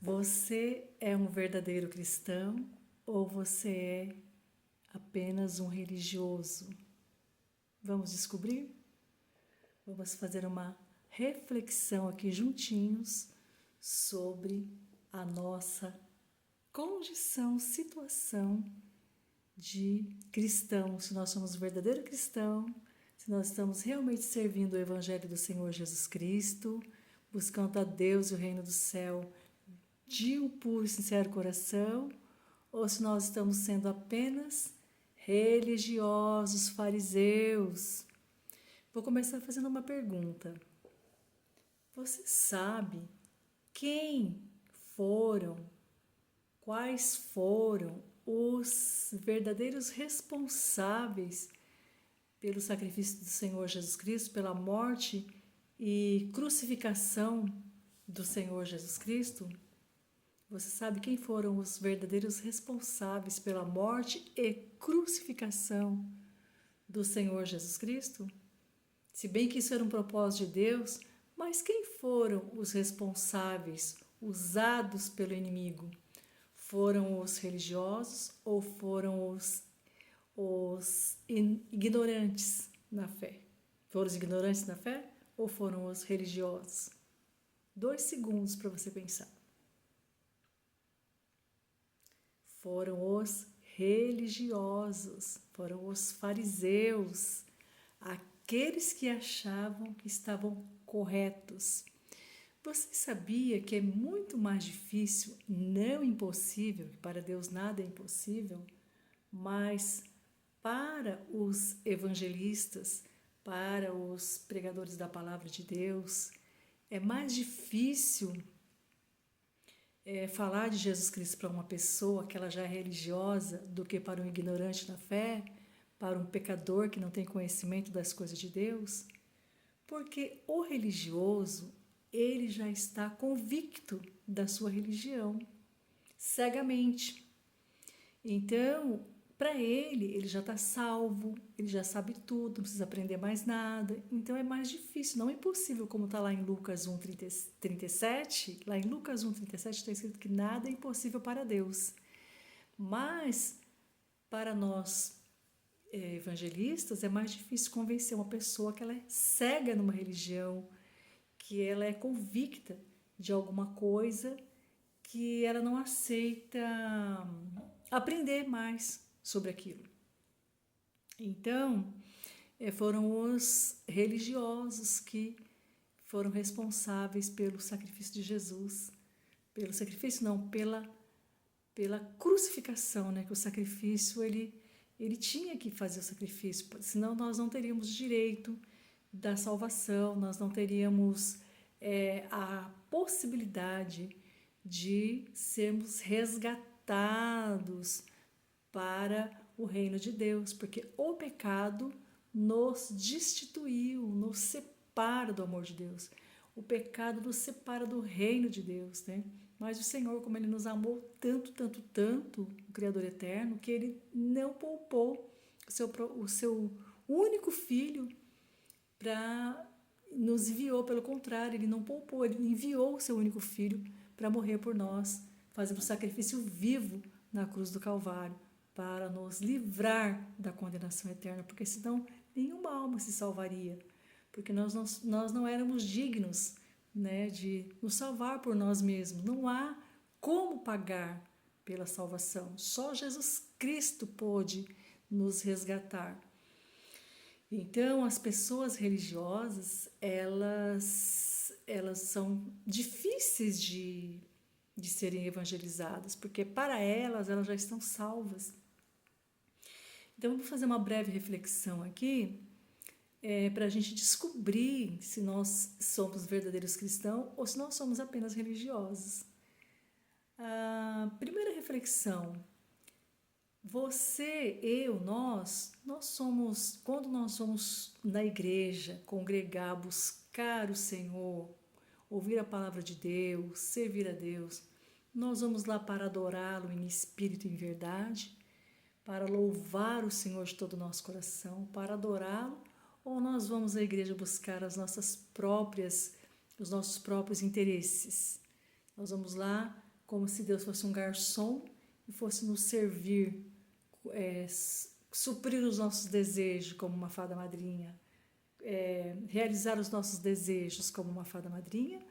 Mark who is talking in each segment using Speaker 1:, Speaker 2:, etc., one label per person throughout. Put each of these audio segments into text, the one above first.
Speaker 1: Você é um verdadeiro cristão ou você é apenas um religioso? Vamos descobrir? Vamos fazer uma reflexão aqui juntinhos sobre a nossa condição, situação de cristão, se nós somos verdadeiro cristão, se nós estamos realmente servindo o Evangelho do Senhor Jesus Cristo, buscando a Deus e o reino do céu de um puro e sincero coração, ou se nós estamos sendo apenas religiosos, fariseus. Vou começar fazendo uma pergunta. Você sabe quem foram, quais foram os verdadeiros responsáveis pelo sacrifício do Senhor Jesus Cristo, pela morte e crucificação do Senhor Jesus Cristo? Você sabe quem foram os verdadeiros responsáveis pela morte e crucificação do Senhor Jesus Cristo? Se bem que isso era um propósito de Deus, mas quem foram os responsáveis usados pelo inimigo? Foram os religiosos ou foram os ignorantes na fé? Foram os ignorantes na fé ou foram os religiosos? 2 segundos para você pensar. Foram os religiosos, foram os fariseus, aqueles que achavam que estavam corretos. Você sabia que é muito mais difícil, não impossível, que para Deus nada é impossível, mas para os evangelistas, para os pregadores da palavra de Deus, é mais difícil falar de Jesus Cristo para uma pessoa que ela já é religiosa do que para um ignorante da fé, para um pecador que não tem conhecimento das coisas de Deus? Porque o religioso, ele já está convicto da sua religião, cegamente. Então, para ele já está salvo, ele já sabe tudo, não precisa aprender mais nada. Então é mais difícil, não é impossível, como está lá em Lucas 1:37. Lá em Lucas 1:37 está escrito que nada é impossível para Deus. Mas, para nós evangelistas, é mais difícil convencer uma pessoa que ela é cega numa religião, que ela é convicta de alguma coisa, que ela não aceita aprender mais sobre aquilo. Então, foram os religiosos que foram responsáveis pelo sacrifício de Jesus. Pelo sacrifício não, pela crucificação, né? Que o sacrifício, ele tinha que fazer o sacrifício, senão nós não teríamos direito da salvação, nós não teríamos a possibilidade de sermos resgatados para o reino de Deus, porque o pecado nos destituiu, nos separa do amor de Deus. O pecado nos separa do reino de Deus, né? Mas o Senhor, como Ele nos amou tanto, tanto, tanto, o Criador eterno, que Ele não poupou o seu único Filho para nos enviou, pelo contrário, Ele não poupou, Ele enviou o seu único Filho para morrer por nós, fazendo um sacrifício vivo na cruz do Calvário, para nos livrar da condenação eterna, porque senão nenhuma alma se salvaria, porque nós não éramos dignos, né, de nos salvar por nós mesmos. Não há como pagar pela salvação. Só Jesus Cristo pôde nos resgatar. Então, as pessoas religiosas, elas são difíceis de serem evangelizadas, porque para elas já estão salvas. Então, vamos fazer uma breve reflexão aqui, para a gente descobrir se nós somos verdadeiros cristãos ou se nós somos apenas religiosos. A primeira reflexão: você, eu, nós somos, quando nós vamos na igreja, congregar, buscar o Senhor, ouvir a palavra de Deus, servir a Deus, nós vamos lá para adorá-lo em espírito e em verdade, para louvar o Senhor de todo o nosso coração, para adorá-lo, ou nós vamos à igreja buscar os nossos próprios interesses? Nós vamos lá como se Deus fosse um garçom e fosse nos servir, suprir os nossos desejos como uma fada madrinha, realizar os nossos desejos como uma fada madrinha,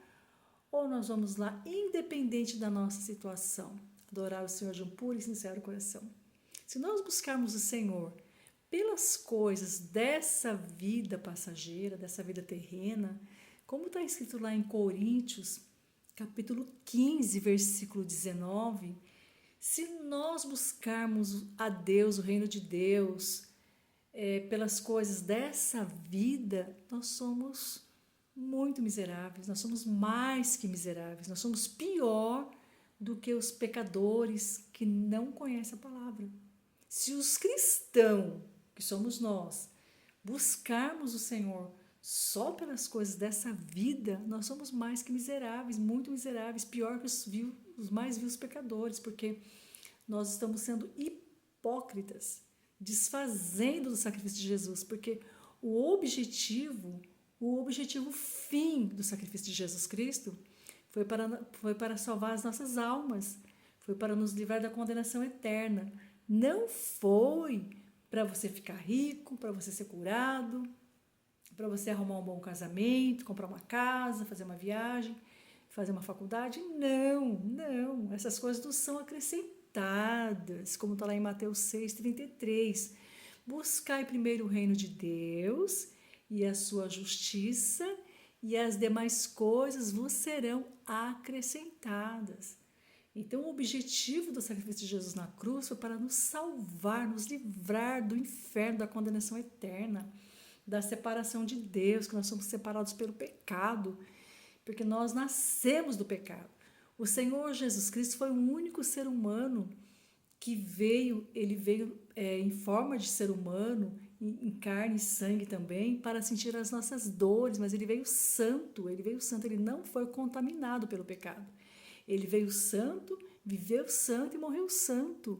Speaker 1: ou nós vamos lá, independente da nossa situação, adorar o Senhor de um puro e sincero coração. Se nós buscarmos o Senhor pelas coisas dessa vida passageira, dessa vida terrena, como está escrito lá em Coríntios, capítulo 15, versículo 19, se nós buscarmos a Deus, o reino de Deus, pelas coisas dessa vida, nós somos muito miseráveis, nós somos mais que miseráveis, nós somos pior do que os pecadores que não conhecem a palavra. Se os cristãos, que somos nós, buscarmos o Senhor só pelas coisas dessa vida, nós somos mais que miseráveis, muito miseráveis, pior que os mais vils pecadores, porque nós estamos sendo hipócritas, desfazendo do sacrifício de Jesus, porque o objetivo fim do sacrifício de Jesus Cristo foi para salvar as nossas almas, foi para nos livrar da condenação eterna. Não foi para você ficar rico, para você ser curado, para você arrumar um bom casamento, comprar uma casa, fazer uma viagem, fazer uma faculdade. Não. Essas coisas não são acrescentadas, como está lá em Mateus 6,33. Buscai primeiro o reino de Deus e a sua justiça, e as demais coisas vos serão acrescentadas. Então, o objetivo do sacrifício de Jesus na cruz foi para nos salvar, nos livrar do inferno, da condenação eterna, da separação de Deus, que nós somos separados pelo pecado, porque nós nascemos do pecado. O Senhor Jesus Cristo foi o único ser humano que ele veio em forma de ser humano, em carne e sangue também, para sentir as nossas dores, mas ele veio santo, ele não foi contaminado pelo pecado. Ele veio santo, viveu santo e morreu santo.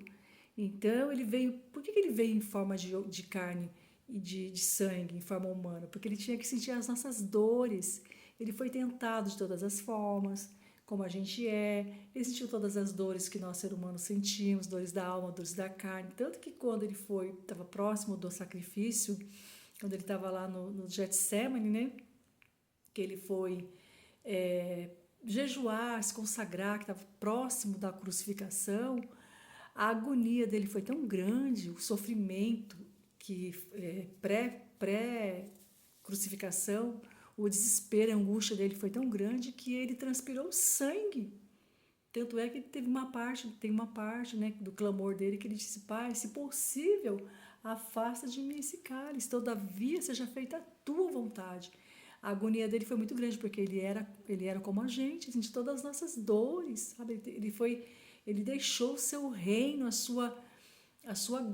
Speaker 1: Então, ele veio... Por que ele veio em forma de carne e de sangue, em forma humana? Porque ele tinha que sentir as nossas dores. Ele foi tentado de todas as formas, como a gente é. Ele sentiu todas as dores que nós, seres humanos, sentimos, dores da alma, dores da carne. Tanto que quando ele estava próximo do sacrifício, quando ele estava lá no Getsemane, né? Que ele foi... jejuar, se consagrar, que estava próximo da crucificação, a agonia dele foi tão grande, o sofrimento que pré-crucificação, o desespero, a angústia dele foi tão grande que ele transpirou sangue. Tanto é que tem uma parte, né, do clamor dele que ele disse: Pai, se possível, afasta de mim esse cálice, todavia seja feita a tua vontade. A agonia dele foi muito grande, porque ele era como a gente, sentiu todas as nossas dores, sabe? Ele deixou o seu reino, a sua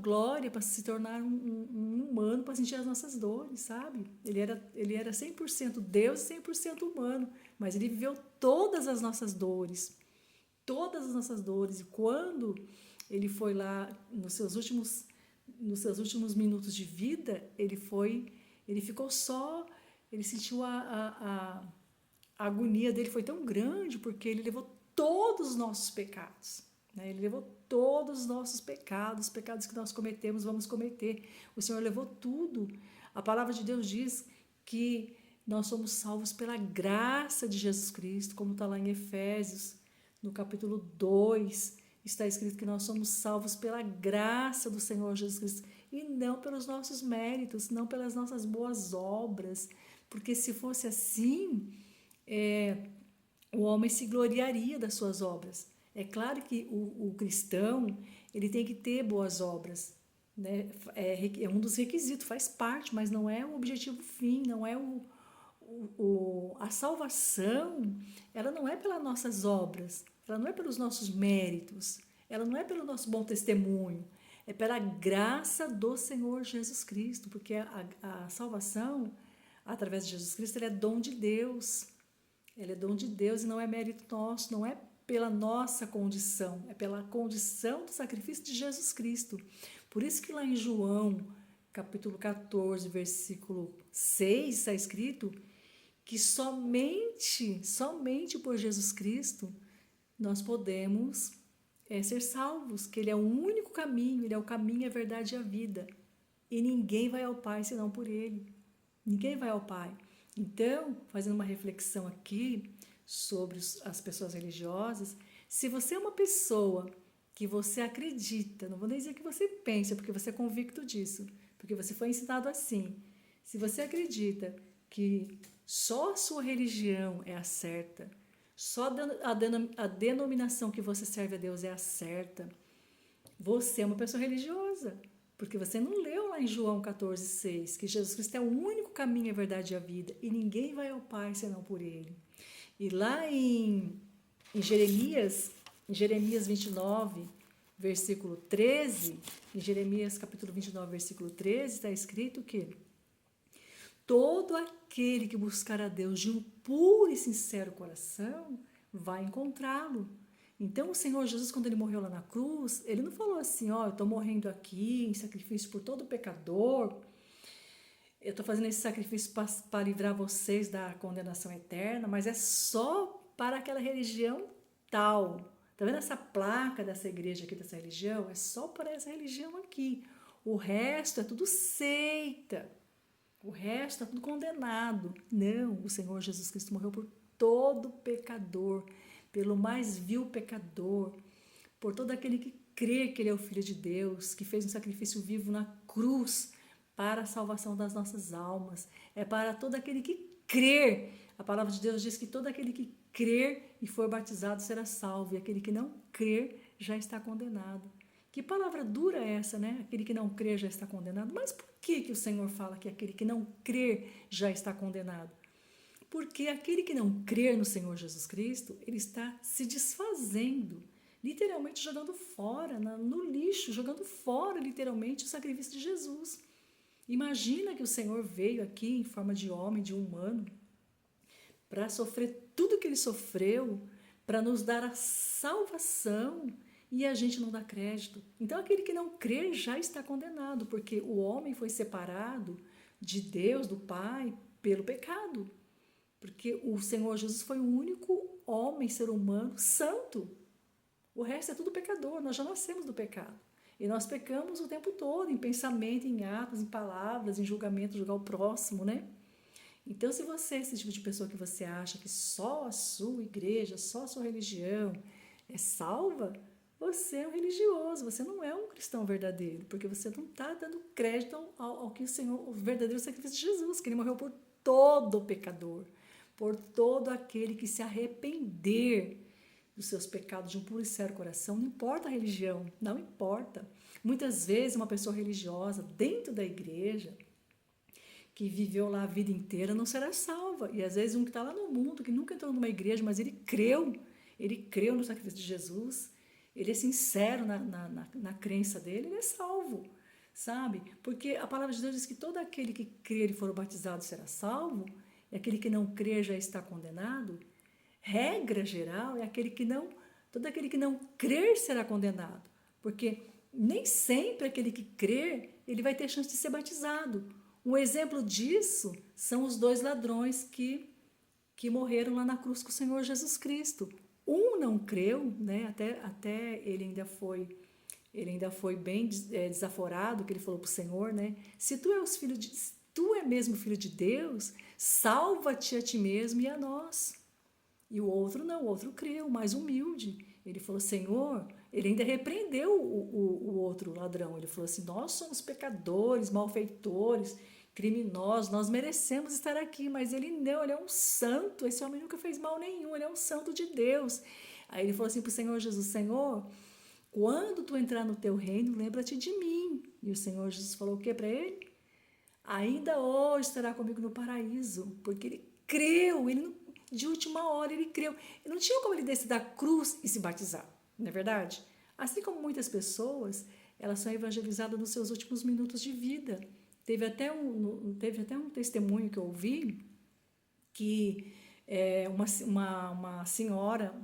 Speaker 1: glória, para se tornar um humano, para sentir as nossas dores, sabe? Ele era 100% Deus e 100% humano, mas ele viveu todas as nossas dores, e quando ele foi lá, nos seus últimos minutos de vida, ele ficou só... Ele sentiu a agonia dele foi tão grande, porque ele levou todos os nossos pecados, né? Ele levou todos os nossos pecados, os pecados que nós cometemos, vamos cometer. O Senhor levou tudo. A palavra de Deus diz que nós somos salvos pela graça de Jesus Cristo, como está lá em Efésios, no capítulo 2, está escrito que nós somos salvos pela graça do Senhor Jesus Cristo, e não pelos nossos méritos, não pelas nossas boas obras, porque se fosse assim, o homem se gloriaria das suas obras. É claro que o cristão, ele tem que ter boas obras, né? É um dos requisitos, faz parte, mas não é o objetivo fim, não é a salvação, ela não é pelas nossas obras, ela não é pelos nossos méritos, ela não é pelo nosso bom testemunho, é pela graça do Senhor Jesus Cristo, porque a salvação, através de Jesus Cristo, ela é dom de Deus. Ela é dom de Deus e não é mérito nosso, não é pela nossa condição, é pela condição do sacrifício de Jesus Cristo. Por isso que lá em João, capítulo 14, versículo 6, está escrito que somente por Jesus Cristo nós podemos ser salvos, que Ele é o único caminho, Ele é o caminho, a verdade e a vida. E ninguém vai ao Pai senão por Ele. Ninguém vai ao Pai. Então, fazendo uma reflexão aqui sobre as pessoas religiosas, se você é uma pessoa que você acredita, não vou nem dizer que você pensa, porque você é convicto disso, porque você foi ensinado assim. Se você acredita que só a sua religião é a certa, só a denominação que você serve a Deus é a certa, você é uma pessoa religiosa. Porque você não leu lá em João 14,6 que Jesus Cristo é o único caminho, a verdade e a vida, e ninguém vai ao Pai senão por Ele. E lá em Jeremias 29, versículo 13, em Jeremias capítulo 29, versículo 13, está escrito que todo aquele que buscar a Deus de um puro e sincero coração vai encontrá-lo. Então, o Senhor Jesus, quando Ele morreu lá na cruz, Ele não falou assim, ó, eu estou morrendo aqui em sacrifício por todo pecador, eu estou fazendo esse sacrifício para livrar vocês da condenação eterna, mas é só para aquela religião tal. Está vendo essa placa dessa igreja aqui, dessa religião? É só para essa religião aqui. O resto é tudo seita. O resto é tudo condenado. Não, o Senhor Jesus Cristo morreu por todo pecador, pelo mais vil pecador, por todo aquele que crê que Ele é o Filho de Deus, que fez um sacrifício vivo na cruz para a salvação das nossas almas. É para todo aquele que crer. A palavra de Deus diz que todo aquele que crer e for batizado será salvo, e aquele que não crer já está condenado. Que palavra dura é essa, né? Aquele que não crer já está condenado. Mas por que o Senhor fala que aquele que não crer já está condenado? Porque aquele que não crer no Senhor Jesus Cristo, ele está se desfazendo, literalmente jogando fora, no lixo, jogando fora literalmente o sacrifício de Jesus. Imagina que o Senhor veio aqui em forma de homem, de humano, para sofrer tudo que Ele sofreu, para nos dar a salvação, e a gente não dá crédito. Então aquele que não crê já está condenado, porque o homem foi separado de Deus, do Pai, pelo pecado. Porque o Senhor Jesus foi o único homem, ser humano, santo. O resto é tudo pecador, nós já nascemos do pecado. E nós pecamos o tempo todo, em pensamento, em atos, em palavras, em julgamento, julgar o próximo, né? Então, se você é esse tipo de pessoa que você acha que só a sua igreja, só a sua religião é salva, você é um religioso, você não é um cristão verdadeiro, porque você não está dando crédito ao que o Senhor, o verdadeiro sacrifício de Jesus, que Ele morreu por todo pecador, por todo aquele que se arrepender dos seus pecados de um puro e sincero coração. Não importa a religião, não importa. Muitas vezes uma pessoa religiosa dentro da igreja, que viveu lá a vida inteira, não será salva. E às vezes um que está lá no mundo, que nunca entrou numa igreja, mas ele creu no sacrifício de Jesus, ele é sincero na crença dele, ele é salvo, sabe? Porque a palavra de Deus diz que todo aquele que crer e for batizado será salvo, e aquele que não crer já está condenado. Regra geral é todo aquele que não crer será condenado, porque nem sempre aquele que crer, ele vai ter chance de ser batizado. Um exemplo disso são os 2 ladrões que morreram lá na cruz com o Senhor Jesus Cristo. Um não creu, né? Até ele ainda foi bem desaforado, que ele falou para o Senhor, né? Se tu é mesmo filho de Deus, salva-te a ti mesmo e a nós. E o outro não, o outro creu, mais humilde. Ele falou, Senhor, ele ainda repreendeu o outro ladrão. Ele falou assim, nós somos pecadores, malfeitores, criminosos, nós merecemos estar aqui, mas ele não, ele é um santo, esse homem nunca fez mal nenhum, ele é um santo de Deus. Aí ele falou assim para o Senhor Jesus, Senhor, quando tu entrar no teu reino, lembra-te de mim. E o Senhor Jesus falou o que para ele? Ainda hoje estará comigo no paraíso, porque ele creu, de última hora ele creu. Ele não tinha como ele descer da cruz e se batizar, não é verdade? Assim como muitas pessoas, elas são evangelizadas nos seus últimos minutos de vida. Teve até um testemunho que eu ouvi, que uma senhora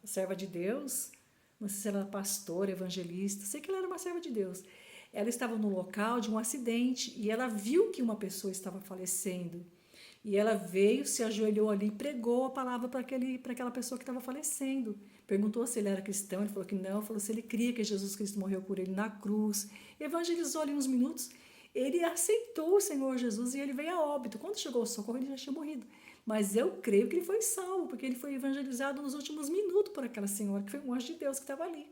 Speaker 1: serva de Deus, não sei se ela era pastora, evangelista, sei que ela era uma serva de Deus. Ela estava no local de um acidente e ela viu que uma pessoa estava falecendo. E ela veio, se ajoelhou ali e pregou a palavra para aquela pessoa que estava falecendo. Perguntou se ele era cristão, ele falou que não, falou se ele cria que Jesus Cristo morreu por ele na cruz. Evangelizou ali uns minutos, ele aceitou o Senhor Jesus e ele veio a óbito. Quando chegou o socorro, ele já tinha morrido. Mas eu creio que ele foi salvo, porque ele foi evangelizado nos últimos minutos por aquela senhora, que foi um anjo de Deus que estava ali.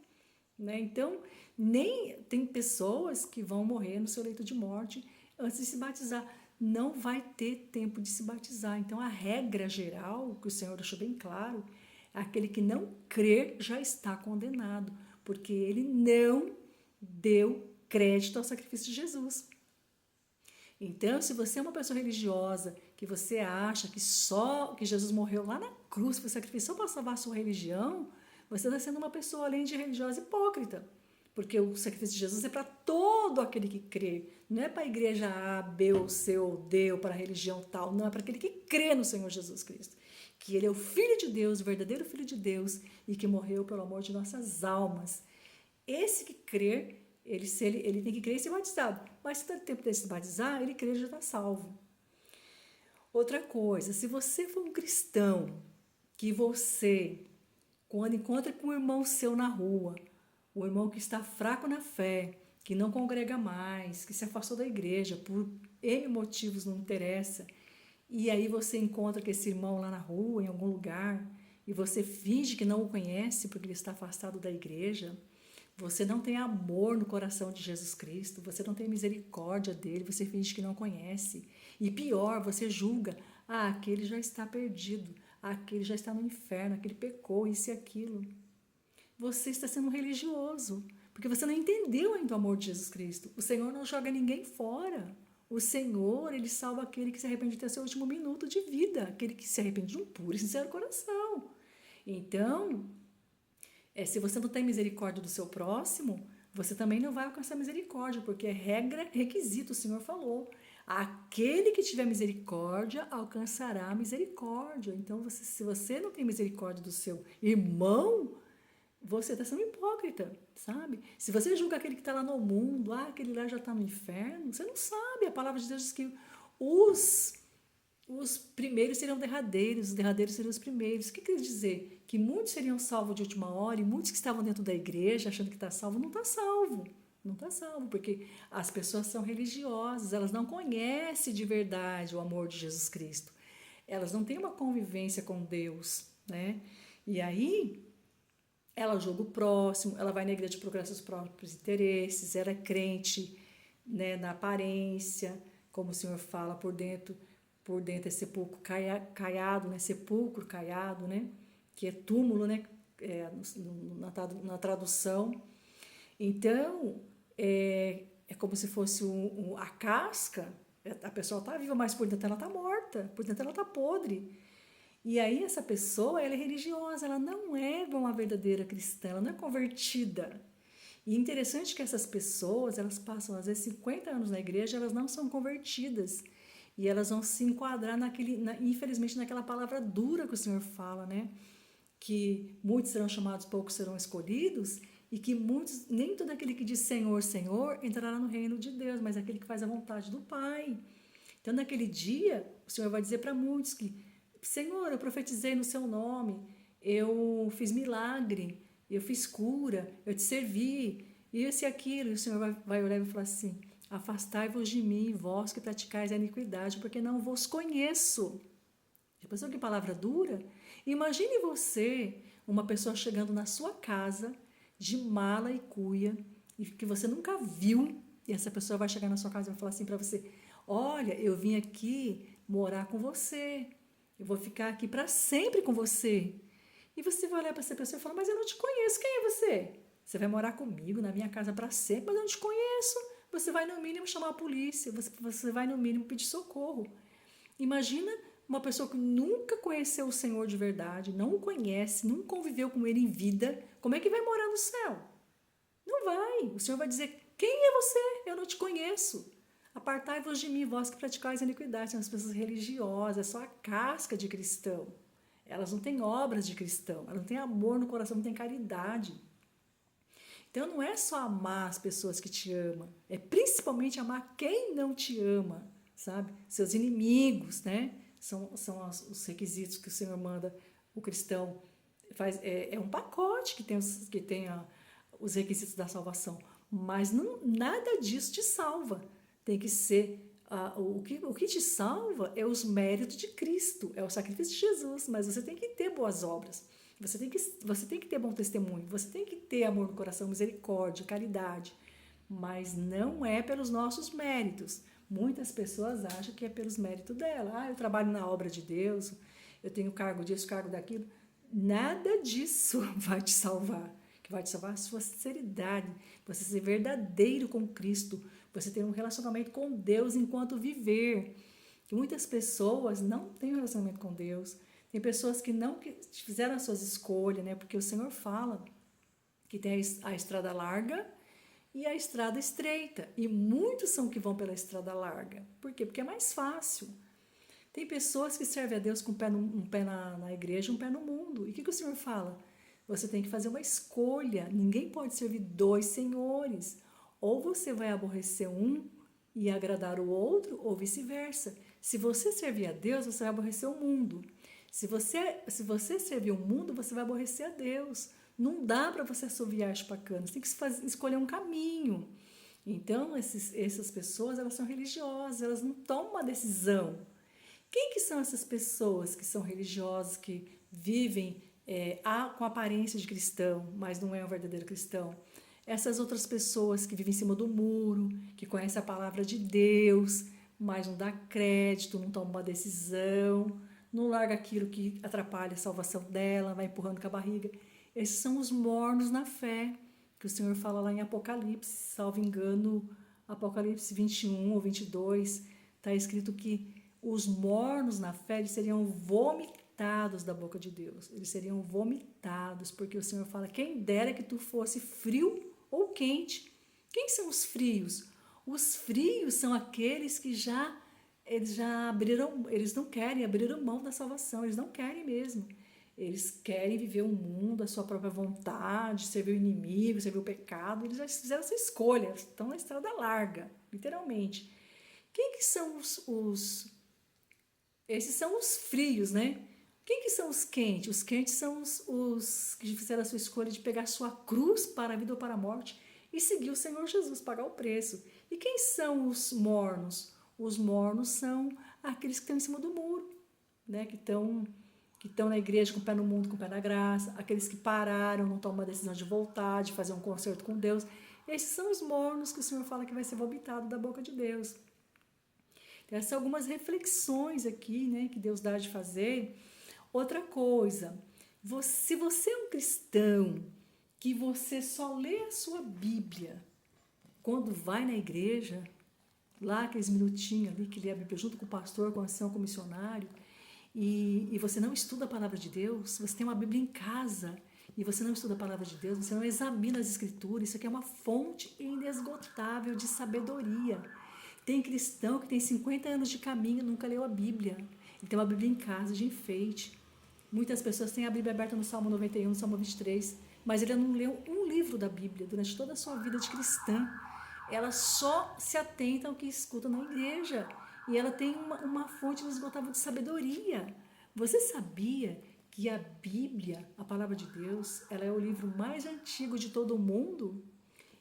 Speaker 1: Né? Então, nem tem pessoas que vão morrer no seu leito de morte antes de se batizar. Não vai ter tempo de se batizar. Então, a regra geral, que o Senhor deixou bem claro, é aquele que não crer já está condenado, porque ele não deu crédito ao sacrifício de Jesus. Então, se você é uma pessoa religiosa, que você acha que Jesus morreu lá na cruz, foi sacrifício só para salvar a sua religião, você está sendo uma pessoa, além de religiosa, hipócrita. Porque o sacrifício de Jesus é para todo aquele que crê. Não é para a igreja A, B ou C ou D, ou para a religião tal. Não, é para aquele que crê no Senhor Jesus Cristo. Que ele é o Filho de Deus, o verdadeiro Filho de Deus, e que morreu pelo amor de nossas almas. Esse que crê, ele tem que crer e ser batizado. Mas se dá tempo de se batizar, ele crê e já está salvo. Outra coisa, se você for um cristão, que você, quando encontra com um irmão seu na rua, o irmão que está fraco na fé, que não congrega mais, que se afastou da igreja por N motivos, não interessa, e aí você encontra com esse irmão lá na rua, em algum lugar, e você finge que não o conhece porque ele está afastado da igreja, você não tem amor no coração de Jesus Cristo, você não tem misericórdia dele, você finge que não conhece. E pior, você julga, aquele já está perdido, aquele já está no inferno, aquele pecou, isso e aquilo. Você está sendo religioso, porque você não entendeu ainda o amor de Jesus Cristo. O Senhor não joga ninguém fora. O Senhor, ele salva aquele que se arrepende até o seu último minuto de vida, aquele que se arrepende de um puro e sincero coração. Então, se você não tem misericórdia do seu próximo, você também não vai alcançar misericórdia, porque é regra, requisito, o Senhor falou. Aquele que tiver misericórdia, alcançará misericórdia. Então, se você não tem misericórdia do seu irmão, você está sendo hipócrita, sabe? Se você julga aquele que está lá no mundo, aquele lá já está no inferno, você não sabe. A palavra de Deus diz que os primeiros seriam derradeiros, os derradeiros seriam os primeiros. O que quer dizer? Que muitos seriam salvos de última hora e muitos que estavam dentro da igreja achando que está salvo, não está salvo. Não está salvo, porque as pessoas são religiosas, elas não conhecem de verdade o amor de Jesus Cristo. Elas não têm uma convivência com Deus, né? E aí, ela julga o próximo, ela vai na igreja procurar seus próprios interesses, ela é crente, né, na aparência, como o Senhor fala, por dentro é sepulcro caiado, né? Sepulcro caiado, né? Que é túmulo, né? Na tradução. Então, é como se fosse a casca, a pessoa está viva, mas por dentro ela está morta, por dentro ela está podre. E aí essa pessoa, ela é religiosa, ela não é uma verdadeira cristã, ela não é convertida. E interessante que essas pessoas, elas passam às vezes 50 anos na igreja, elas não são convertidas. E elas vão se enquadrar infelizmente, naquela palavra dura que o Senhor fala, né? Que muitos serão chamados, poucos serão escolhidos, e que muitos, nem todo aquele que diz Senhor, Senhor, entrará no reino de Deus, mas aquele que faz a vontade do Pai. Então, naquele dia, o Senhor vai dizer para muitos que, Senhor, eu profetizei no seu nome, eu fiz milagre, eu fiz cura, eu te servi, isso e aquilo. E o Senhor vai olhar e vai falar assim, afastai-vos de mim, vós que praticais a iniquidade, porque não vos conheço. Já pensou que palavra dura? Imagine você, uma pessoa chegando na sua casa, de mala e cuia, e que você nunca viu, e essa pessoa vai chegar na sua casa e vai falar assim para você, olha, eu vim aqui morar com você, eu vou ficar aqui para sempre com você. E você vai olhar para essa pessoa e falar, mas eu não te conheço, quem é você? Você vai morar comigo na minha casa para sempre, mas eu não te conheço. Você vai no mínimo chamar a polícia, você vai no mínimo pedir socorro. Imagina uma pessoa que nunca conheceu o Senhor de verdade, não o conhece, nunca conviveu com ele em vida, como é que vai morar no céu? Não vai. O Senhor vai dizer, quem é você? Eu não te conheço. Apartai-vos de mim, vós que praticais a iniquidade. São as pessoas religiosas, é só a casca de cristão. Elas não têm obras de cristão, elas não têm amor no coração, não têm caridade. Então não é só amar as pessoas que te amam, é principalmente amar quem não te ama, sabe? Seus inimigos, né? são os requisitos que o Senhor manda o cristão. É um pacote que tem os requisitos da salvação, mas nada disso te salva. Tem que ser o que te salva é os méritos de Cristo, é o sacrifício de Jesus, mas você tem que ter boas obras, você tem que ter bom testemunho, você tem que ter amor no coração, misericórdia, caridade, mas não é pelos nossos méritos. Muitas pessoas acham que é pelos méritos dela. Eu trabalho na obra de Deus, eu tenho cargo disso, cargo daquilo. Nada disso vai te salvar. O que vai te salvar é a sua sinceridade, você ser verdadeiro com Cristo, você ter um relacionamento com Deus enquanto viver. Que muitas pessoas não têm um relacionamento com Deus. Tem pessoas que não fizeram as suas escolhas, né? Porque o Senhor fala que tem a estrada larga e a estrada estreita. E muitos são que vão pela estrada larga. Por quê? Porque é mais fácil. Tem pessoas que servem a Deus com um pé na igreja e um pé no mundo. E o que o Senhor fala? Você tem que fazer uma escolha. Ninguém pode servir dois senhores. Ou você vai aborrecer um e agradar o outro, ou vice-versa. Se você servir a Deus, você vai aborrecer o mundo. Se você servir o mundo, você vai aborrecer a Deus. Não dá para você assoviar chupacanas, tem que escolher um caminho. Então, essas pessoas, elas são religiosas, elas não tomam uma decisão. Quem que são essas pessoas que são religiosas, que vivem com aparência de cristão, mas não é um verdadeiro cristão? Essas outras pessoas que vivem em cima do muro, que conhecem a palavra de Deus, mas não dá crédito, não toma uma decisão, não larga aquilo que atrapalha a salvação dela, vai empurrando com a barriga. Esses são os mornos na fé, que o Senhor fala lá em Apocalipse, salvo engano, Apocalipse 21 ou 22, está escrito que os mornos na fé, eles seriam vomitados da boca de Deus. Eles seriam vomitados, porque o Senhor fala, quem dera que tu fosse frio ou quente. Quem são os frios? Os frios são aqueles que eles já abriram, eles não querem, abriram mão da salvação, eles não querem mesmo. Eles querem viver o mundo, a sua própria vontade, servir o inimigo, servir o pecado. Eles já fizeram essa escolha, estão na estrada larga, literalmente. Quem que são esses são os frios, né? Quem que são os quentes? Os quentes são os que fizeram a sua escolha de pegar a sua cruz para a vida ou para a morte e seguir o Senhor Jesus, pagar o preço. E quem são os mornos? Os mornos são aqueles que estão em cima do muro, né? Que estão na igreja com o pé no mundo, com o pé na graça, aqueles que pararam, não tomam a decisão de voltar, de fazer um concerto com Deus. Esses são os mornos que o Senhor fala que vai ser vomitado da boca de Deus. Então, essas são algumas reflexões aqui, né, que Deus dá de fazer. Outra coisa, se você é um cristão que você só lê a sua Bíblia quando vai na igreja, lá aqueles minutinhos ali que lê a Bíblia junto com o pastor, com a ação, com o missionário, e você não estuda a palavra de Deus, você tem uma Bíblia em casa e você não estuda a palavra de Deus, você não examina as escrituras, isso aqui é uma fonte inesgotável de sabedoria. Tem cristão que tem 50 anos de caminho e nunca leu a Bíblia. Ele tem uma Bíblia em casa, de enfeite. Muitas pessoas têm a Bíblia aberta no Salmo 91, no Salmo 23, mas ele não leu um livro da Bíblia durante toda a sua vida de cristã. Ela só se atenta ao que escuta na igreja. E ela tem uma fonte inesgotável de sabedoria. Você sabia que a Bíblia, a palavra de Deus, ela é o livro mais antigo de todo o mundo?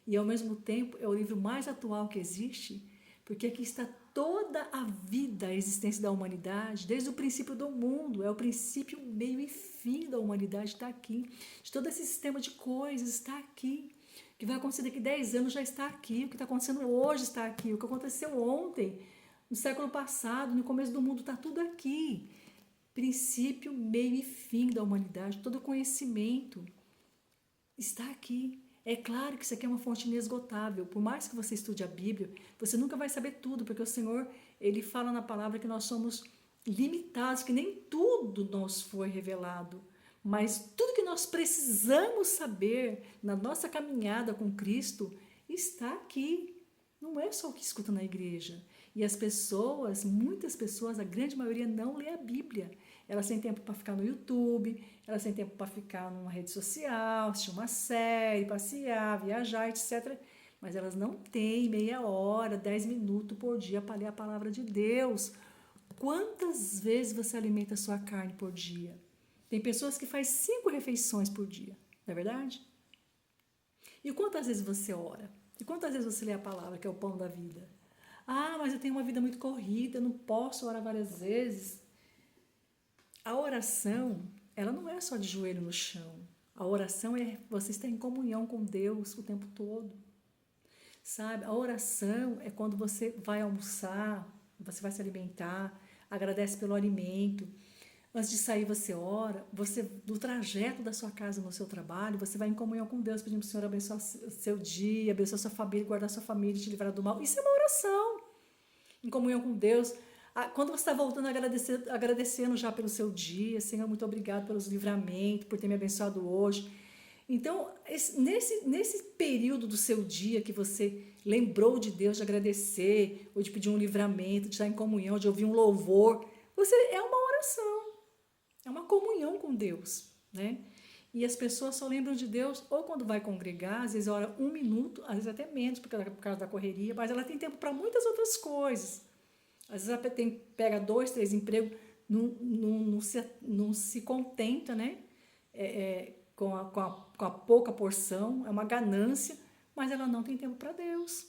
Speaker 1: E, ao mesmo tempo, é o livro mais atual que existe? Porque aqui está toda a vida, a existência da humanidade, desde o princípio do mundo. É o princípio, meio e fim da humanidade, está aqui. De todo esse sistema de coisas está aqui. O que vai acontecer daqui a 10 anos já está aqui. O que está acontecendo hoje está aqui. O que aconteceu ontem, no século passado, no começo do mundo, está tudo aqui. Princípio, meio e fim da humanidade, todo conhecimento está aqui. É claro que isso aqui é uma fonte inesgotável. Por mais que você estude a Bíblia, você nunca vai saber tudo, porque o Senhor, ele fala na palavra que nós somos limitados, que nem tudo nos foi revelado. Mas tudo que nós precisamos saber na nossa caminhada com Cristo está aqui. Não é só o que escuta na igreja. E as pessoas, muitas pessoas, a grande maioria não lê a Bíblia. Elas têm tempo para ficar no YouTube, elas têm tempo para ficar numa rede social, assistir uma série, passear, viajar, etc. Mas elas não têm meia hora, 10 minutos por dia para ler a palavra de Deus. quantas vezes você alimenta a sua carne por dia? Tem pessoas que fazem 5 refeições por dia, não é verdade? E quantas vezes você ora? E quantas vezes você lê a palavra, que é o pão da vida? Ah, mas eu tenho uma vida muito corrida, eu não posso orar várias vezes. A oração, ela não é só de joelho no chão. A oração é você estar em comunhão com Deus o tempo todo. Sabe? A oração é quando você vai almoçar, você vai se alimentar, agradece pelo alimento. Antes de sair, você ora. Você, do trajeto da sua casa no seu trabalho, você vai em comunhão com Deus, pedindo para o Senhor abençoar o seu dia, abençoar a sua família, guardar a sua família, te livrar do mal. Isso é uma oração. Em comunhão com Deus. Quando você está voltando agradecendo já pelo seu dia, Senhor, muito obrigado pelos livramentos, por ter me abençoado hoje. Então, nesse período do seu dia que você lembrou de Deus, de agradecer, ou de pedir um livramento, de estar em comunhão, de ouvir um louvor, é uma oração, é uma comunhão com Deus, né? E as pessoas só lembram de Deus ou quando vai congregar, às vezes ora 1 minuto, às vezes até menos, por causa da correria, mas ela tem tempo para muitas outras coisas. Às vezes ela pega 2, 3 empregos, não se contenta, né? Com a pouca porção, é uma ganância, mas ela não tem tempo para Deus.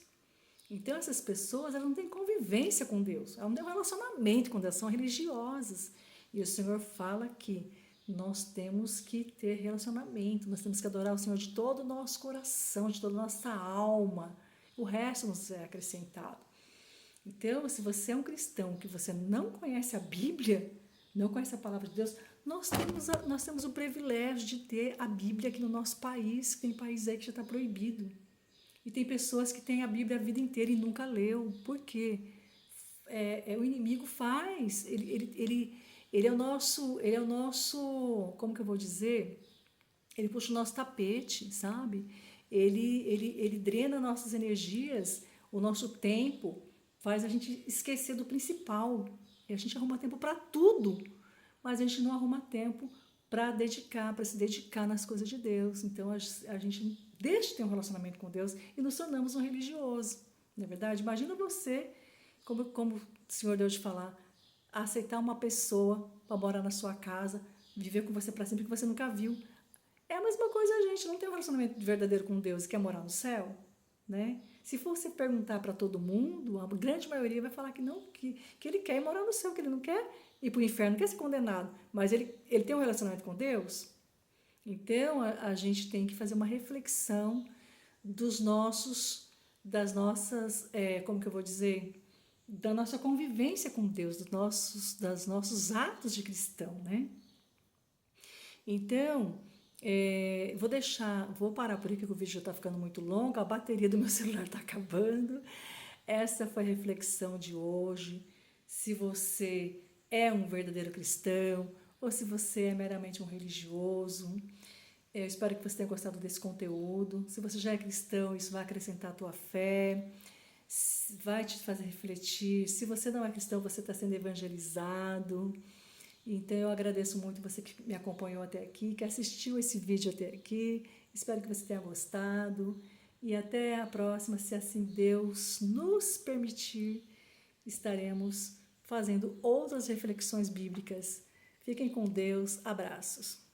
Speaker 1: Então essas pessoas, elas não têm convivência com Deus, elas não têm um relacionamento com Deus, são religiosas. E o Senhor fala que nós temos que ter relacionamento, nós temos que adorar o Senhor de todo o nosso coração, de toda a nossa alma. O resto nos é acrescentado. Então, se você é um cristão que você não conhece a Bíblia, não conhece a palavra de Deus, nós temos o privilégio de ter a Bíblia aqui no nosso país, que tem países aí que já está proibido. E tem pessoas que têm a Bíblia a vida inteira e nunca leu. Por quê? O inimigo faz, ele é o nosso, como que eu vou dizer? Ele puxa o nosso tapete, sabe? Ele drena nossas energias, o nosso tempo, faz a gente esquecer do principal. E a gente arruma tempo para tudo, mas a gente não arruma tempo para se dedicar nas coisas de Deus. Então a gente deixa de ter um relacionamento com Deus e nos tornamos um religioso. Não é verdade? Imagina você, como o Senhor deu de falar, aceitar uma pessoa para morar na sua casa, viver com você para sempre, que você nunca viu. É a mesma coisa, a gente não tem um relacionamento verdadeiro com Deus e quer morar no céu, né? Se você perguntar para todo mundo, a grande maioria vai falar que não, que ele quer ir morar no céu, que ele não quer ir para o inferno, não quer ser condenado, mas ele tem um relacionamento com Deus. Então, a gente tem que fazer uma reflexão das nossas, como que eu vou dizer, da nossa convivência com Deus, dos nossos atos de cristão, né? Então, vou parar por aqui, que o vídeo já está ficando muito longo, a bateria do meu celular está acabando. Essa foi a reflexão de hoje. Se você é um verdadeiro cristão ou se você é meramente um religioso, eu espero que você tenha gostado desse conteúdo. Se você já é cristão, isso vai acrescentar a tua fé, vai te fazer refletir. Se você não é cristão, você está sendo evangelizado. Então, eu agradeço muito você que me acompanhou até aqui, que assistiu esse vídeo até aqui. Espero que você tenha gostado. E até a próxima, se assim Deus nos permitir, estaremos fazendo outras reflexões bíblicas. Fiquem com Deus. Abraços.